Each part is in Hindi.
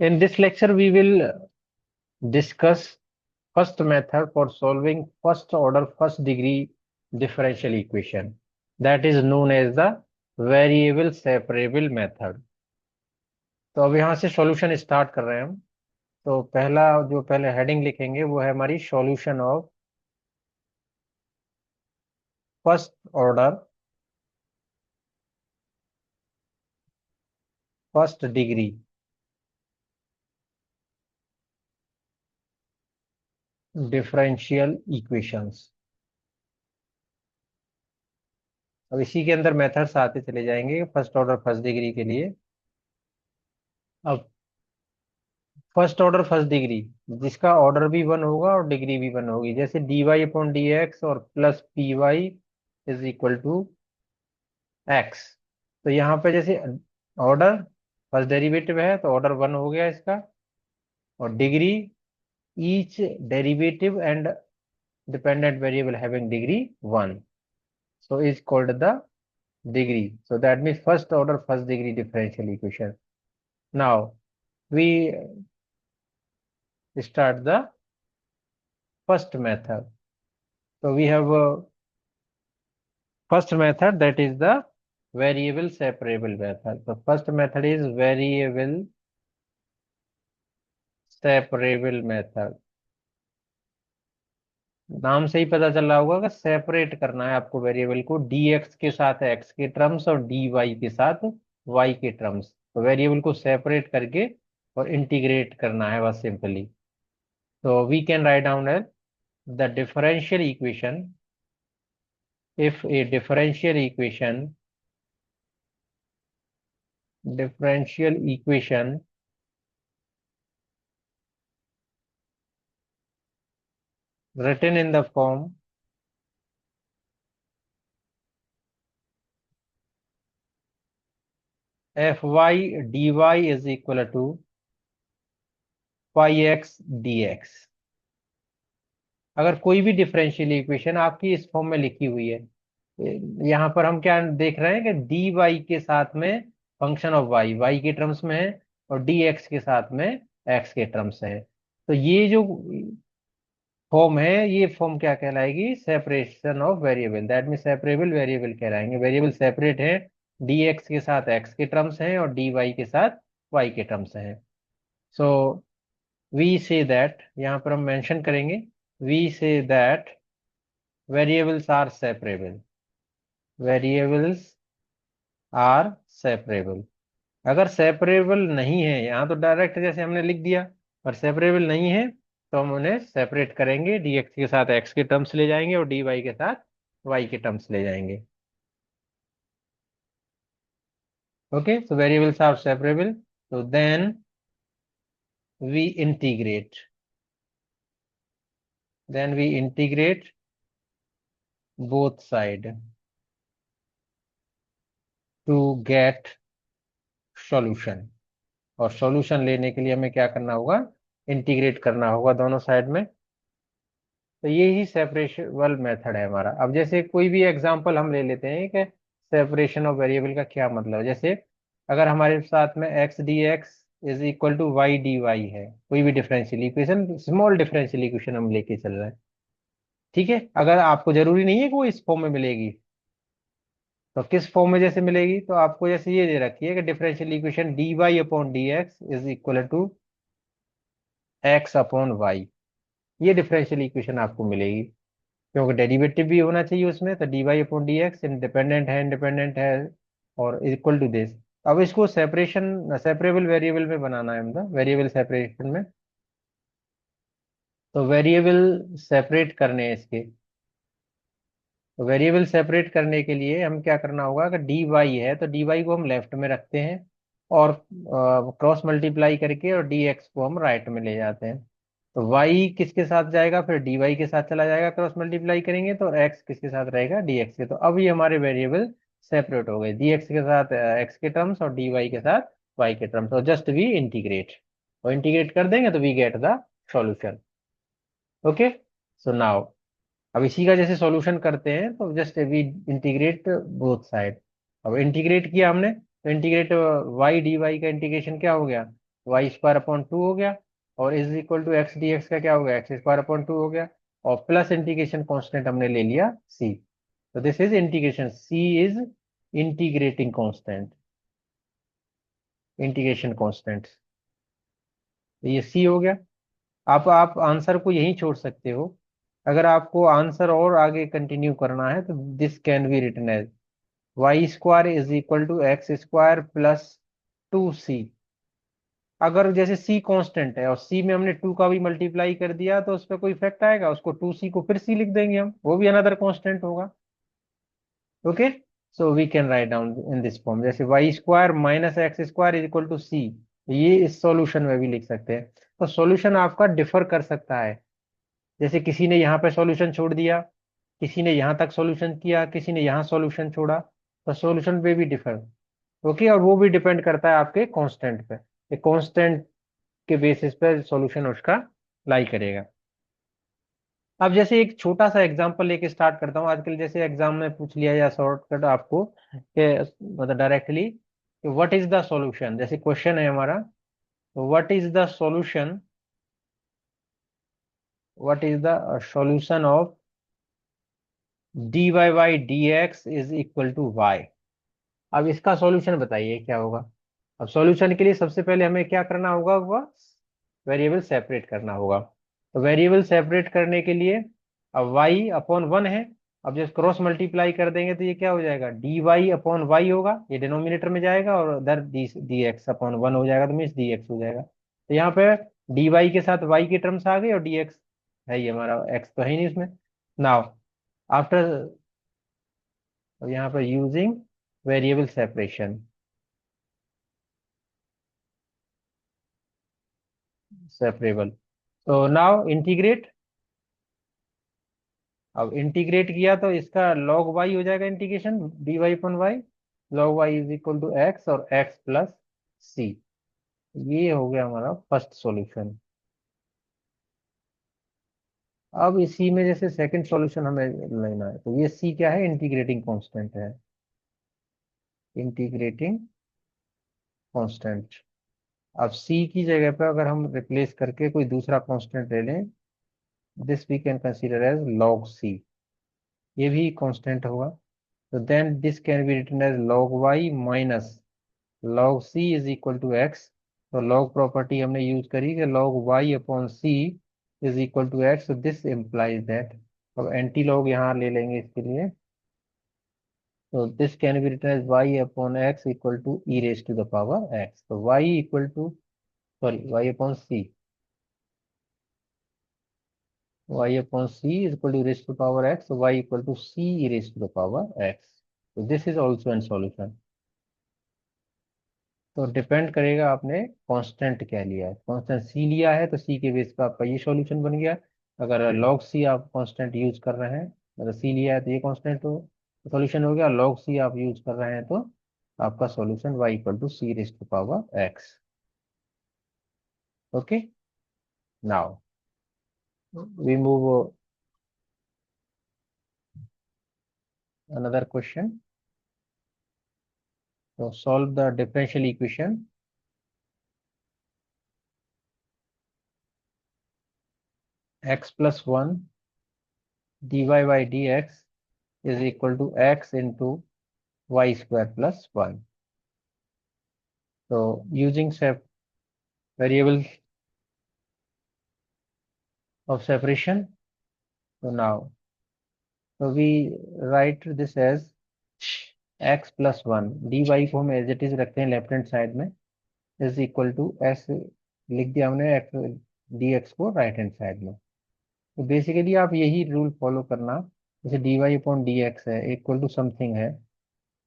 In this lecture, we will discuss first method for solving first order, first degree differential equation. That is known as the variable separable method. तो अब यहाँ से सॉल्यूशन स्टार्ट कर रहे हैं हम। तो पहले हेडिंग लिखेंगे वो है हमारी solution of first order first degree differential equations. अब इसी के अंदर मेथड्स आते चले जाएंगे फर्स्ट ऑर्डर फर्स्ट डिग्री के लिए। अब फर्स्ट ऑर्डर फर्स्ट डिग्री जिसका ऑर्डर भी वन होगा और डिग्री भी वन होगी, जैसे dy अपॉन डी एक्स और प्लस p y is equal to x. तो यहाँ पे जैसे ऑर्डर फर्स्ट डेरिवेटिव है तो ऑर्डर वन हो गया इसका, और degree each derivative and dependent variable having degree one, so is called the degree. So that means first order first degree differential equation. Now we start the first method. So we have first method, that is the variable separable method. So first method is variable separable method. नाम से ही पता चल रहा होगा कि सेपरेट करना है आपको वेरिएबल को, dx के साथ x के टर्म्स और dy के साथ y के टर्म्स। तो वेरिएबल को सेपरेट करके और इंटीग्रेट करना है बस सिंपली। तो we can write down as the differential equation, if a differential equation written in the form fy dy is equal to phi x dx। अगर कोई भी डिफरेंशियल इक्वेशन आपकी इस फॉर्म में लिखी हुई है, यहाँ पर हम क्या देख रहे हैं कि डी वाई के साथ में फंक्शन ऑफ वाई वाई के टर्म्स में है और डी एक्स के साथ में एक्स के टर्म्स है। तो ये जो फॉर्म है ये फॉर्म क्या कहलाएगी, separation of variable, that mean separable variable कहलाएंगे। वेरिएबल सेपरेट है, डी एक्स के साथ एक्स के टर्म्स हैं और डी वाई के साथ वाई के टर्म्स हैं। सो वी से दैट, यहाँ पर हम मेंशन करेंगे, we say that variables are separable, variables are separable. अगर सेपरेबल नहीं है, यहाँ तो डायरेक्ट जैसे हमने लिख दिया, पर सेपरेबल नहीं है तो हम उन्हें सेपरेट करेंगे, dx के साथ x के टर्म्स ले जाएंगे और dy के साथ y के टर्म्स ले जाएंगे। Okay, so variables are separable, so then we integrate, both side to get solution। और सॉल्यूशन लेने के लिए हमें क्या करना होगा, इंटीग्रेट करना होगा दोनों साइड में। तो ये ही सेपरेबल मेथड है हमारा। अब जैसे कोई भी एग्जांपल हम ले लेते हैं कि सेपरेशन ऑफ वेरिएबल का क्या मतलब है। जैसे अगर हमारे साथ में x d x is equal to y d y है, कोई भी differential equation, small differential equation हम लेके चल रहे हैं, ठीक है। अगर आपको जरूरी नहीं है कि वो इस फॉर्म में मिलेगी, तो किस फॉर्म में जैसे मिलेगी, तो आपको जैसे ये दे रखी है कि differential equation d y upon d x is equal to x upon y, ये डिफरेंशियल इक्वेशन आपको मिलेगी, क्योंकि डेरिवेटिव भी होना चाहिए उसमें। तो d y upon d x independent है और इक्वल टू दिस। अब इसको सेपरेबल वेरिएबल में बनाना है, मतलब वेरिएबल सेपरेशन में। तो वेरिएबल सेपरेट करने हैं इसके, तो वेरिएबल सेपरेट करने के लिए हम क्या करना होगा, अगर डी वाई है तो डी वाई को हम लेफ्ट में रखते हैं और क्रॉस मल्टीप्लाई करके और डी एक्स को हम राइट में ले जाते हैं। तो y किसके साथ जाएगा, फिर dy के साथ चला जाएगा, क्रॉस मल्टीप्लाई करेंगे तो x किसके साथ रहेगा, dx के। तो अब ये हमारे वेरिएबल सेपरेट हो गए, dx के साथ x के टर्म्स और dy के साथ y के टर्म्स, और जस्ट वी इंटीग्रेट, और इंटीग्रेट कर देंगे तो we get the solution. Okay, so now अब इसी का जैसे सॉल्यूशन करते हैं तो just we integrate both side. अब इंटीग्रेट किया हमने तो इंटीग्रेट वाई डी वाई का इंटीग्रेशन क्या हो गया, वाई स्क्वायर अपॉन टू हो गया, और is equal to x d x का क्या हो गया, एक्स स्क्वायर अपॉन टू हो गया, और प्लस इंटीग्रेशन कांस्टेंट हमने ले लिया सी। तो this is integration, c is integrating constant, integration constant. तो ये सी हो गया। आप आंसर को यहीं छोड़ सकते हो। अगर आपको आंसर और आगे कंटिन्यू करना है तो this can be written as Y square is equal to X square plus two C. अगर जैसे सी कांस्टेंट है और सी में हमने टू का भी मल्टीप्लाई कर दिया तो उस पर कोई इफेक्ट आएगा, उसको टू सी को फिर सी लिख देंगे हम, वो भी अनदर कांस्टेंट होगा। Okay, so we can write down in this form, जैसे Y square minus X square is equal to C, ये इस सॉल्यूशन में भी लिख सकते हैं। तो सॉल्यूशन आपका डिफर कर सकता है, जैसे किसी ने यहाँ पे सॉल्यूशन छोड़ दिया, किसी ने यहाँ तक सॉल्यूशन किया, किसी ने यहाँ सॉल्यूशन छोड़ा, तो सॉल्यूशन पे भी डिफर। ओके, और वो भी डिपेंड करता है आपके कांस्टेंट पे, कांस्टेंट के बेसिस पे सॉल्यूशन उसका लाई करेगा। अब जैसे एक छोटा सा एग्जांपल लेके स्टार्ट करता हूँ, आजकल जैसे एग्जाम में पूछ लिया या शॉर्टकट आपको कि मतलब directly what is the solution, जैसे क्वेश्चन है हमारा, what is the solution, what is the solution of dy by d x is equal to y. अब इसका सॉल्यूशन बताइए क्या होगा। अब सॉल्यूशन के लिए सबसे पहले हमें क्या करना होगा, वह वेरिएबल सेपरेट करना होगा। तो वेरिएबल सेपरेट करने के लिए अब y अपॉन वन है, अब जब क्रॉस मल्टीप्लाई कर देंगे तो ये क्या हो जाएगा, डी वाई अपॉन वाई होगा, ये डिनोमिनेटर में जाएगा, और उधर डी एक्स अपॉन वन हो जाएगा, तो मीन्स डी एक्स हो जाएगा। तो यहाँ पे डी वाई के साथ y की टर्म्स आ गई, और डी एक्स है, ये हमारा x तो है ही नहीं इसमें। नाउ आफ्टर, यहाँ पर यूजिंग वेरिएबल सेपरेशन, सेपरेबल, तो नाउ इंटीग्रेट। अब इंटीग्रेट किया तो इसका log y हो जाएगा, integration dy y upon y, log y is equal to x और x प्लस सी। ये हो गया हमारा फर्स्ट सॉल्यूशन। अब इसी में जैसे सेकंड सॉल्यूशन हमें लेना है, तो ये सी क्या है, इंटीग्रेटिंग कांस्टेंट है, इंटीग्रेटिंग कांस्टेंट। अब सी की जगह पर अगर हम रिप्लेस करके कोई दूसरा कांस्टेंट ले लें, this we can consider as log c, ये भी कांस्टेंट होगा। तो then this can be written as log y minus log c is equal to x. तो log प्रॉपर्टी हमने यूज करी कि log y upon c is equal to x, तो दिस इम्प्लाइज दैट। अब एंटी लॉग यहाँ ले लेंगे इसके लिए, तो this can be written as y upon x equal to e raise to the power x। तो y equal to, sorry y upon c, y upon c is equal to e raised to the power x, so y equal to c e raised to the power x. So this is also an solution. तो डिपेंड करेगा आपने कांस्टेंट क्या लिया है, कांस्टेंट c लिया है तो c के बेस पे आपका ये सॉल्यूशन बन गया। अगर log c आप कांस्टेंट यूज कर रहे हैं, अगर c लिया है तो ये कांस्टेंट हो सॉल्यूशन हो गया, log c आप यूज कर रहे हैं तो आपका solution y equal to c raise to power x। Okay, now we move another question. So solve the differential equation x plus 1 dy by dx is equal to x into y square plus 1. So using variable of separation, so now, so we write this as x plus 1 dy को हम एज इट इज रखते हैं लेफ्ट हैंड साइड में, इज इक्वल टू एस, लिख दिया हमने एक्स डी एक्स को राइट हैंड साइड में। तो बेसिकली आप यही रूल फॉलो करना, जैसे d y upon d x है इक्वल टू समथिंग है,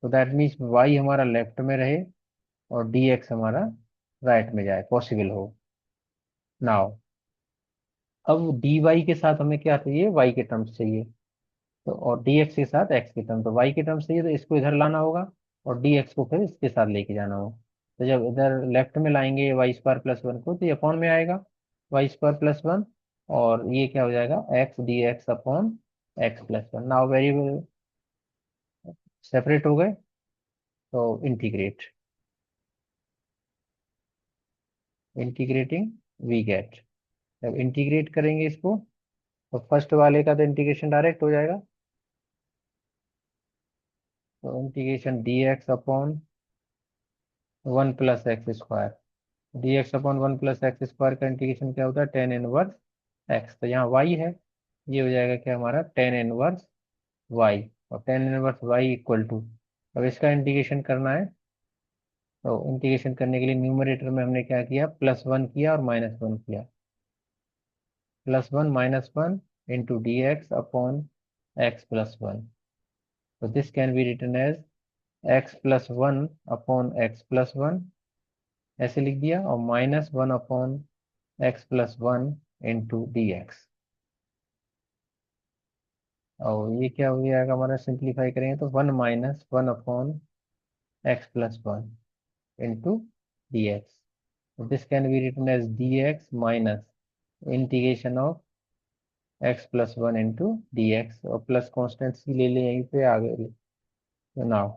तो दैट मीन्स वाई हमारा लेफ्ट में रहे और डी एक्स हमारा राइट में जाए, पॉसिबल हो। नाउ अब डी वाई के साथ हमें क्या चाहिए, वाई के टर्म्स चाहिए, तो और डी एक्स के साथ एक्स के टर्म, तो वाई के टर्म्स चाहिए तो इसको इधर लाना होगा, और डी एक्स को फिर इसके साथ लेके जाना होगा। तो जब इधर लेफ्ट में लाएंगे वाई स्क्वायर प्लस वन को, तो ये अपॉन में आएगा वाई स्क्वायर प्लस वन, और ये क्या हो जाएगा, x d x upon x plus one. Now variable separate हो गए, तो इंटीग्रेट, इंटीग्रेटिंग वी गेट, जब इंटीग्रेट करेंगे इसको तो फर्स्ट वाले का तो इंटीग्रेशन डायरेक्ट हो जाएगा, तो integration D x upon 1 + x², D x upon 1 + x² का इंटीग्रेशन क्या होता है, टेन इनवर्स एक्स, तो यहाँ y है, ये हो जाएगा क्या हमारा टेन इनवर्स y, और tan inverse y equal to, अब इसका इंटीग्रेशन करना है, तो इंटीग्रेशन करने के लिए न्यूमरेटर में हमने क्या किया, +1 किया और -1 किया, +1 -1 into D x upon x+1, तो this can be written as x+1 upon x+1, ऐसे लिख दिया, और -1 upon x+1 into D x, और ये क्या हो जाएगा हमारा, सिंप्लीफाई करेंगे तो 1 - 1 upon x+1 into D X, this can be written as D X minus integration of x+1 into D x, और प्लस कॉन्स्टेंट सी ले लें यहीं पे आगे, now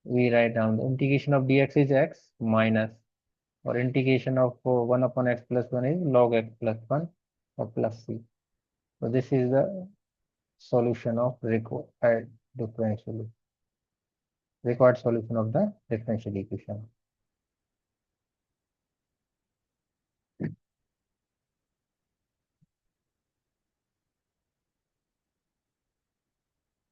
we write down integration of D x is x minus, और integration of 1/x+1 is log x+1 और plus C, so this is the solution of required solution of the differential equation.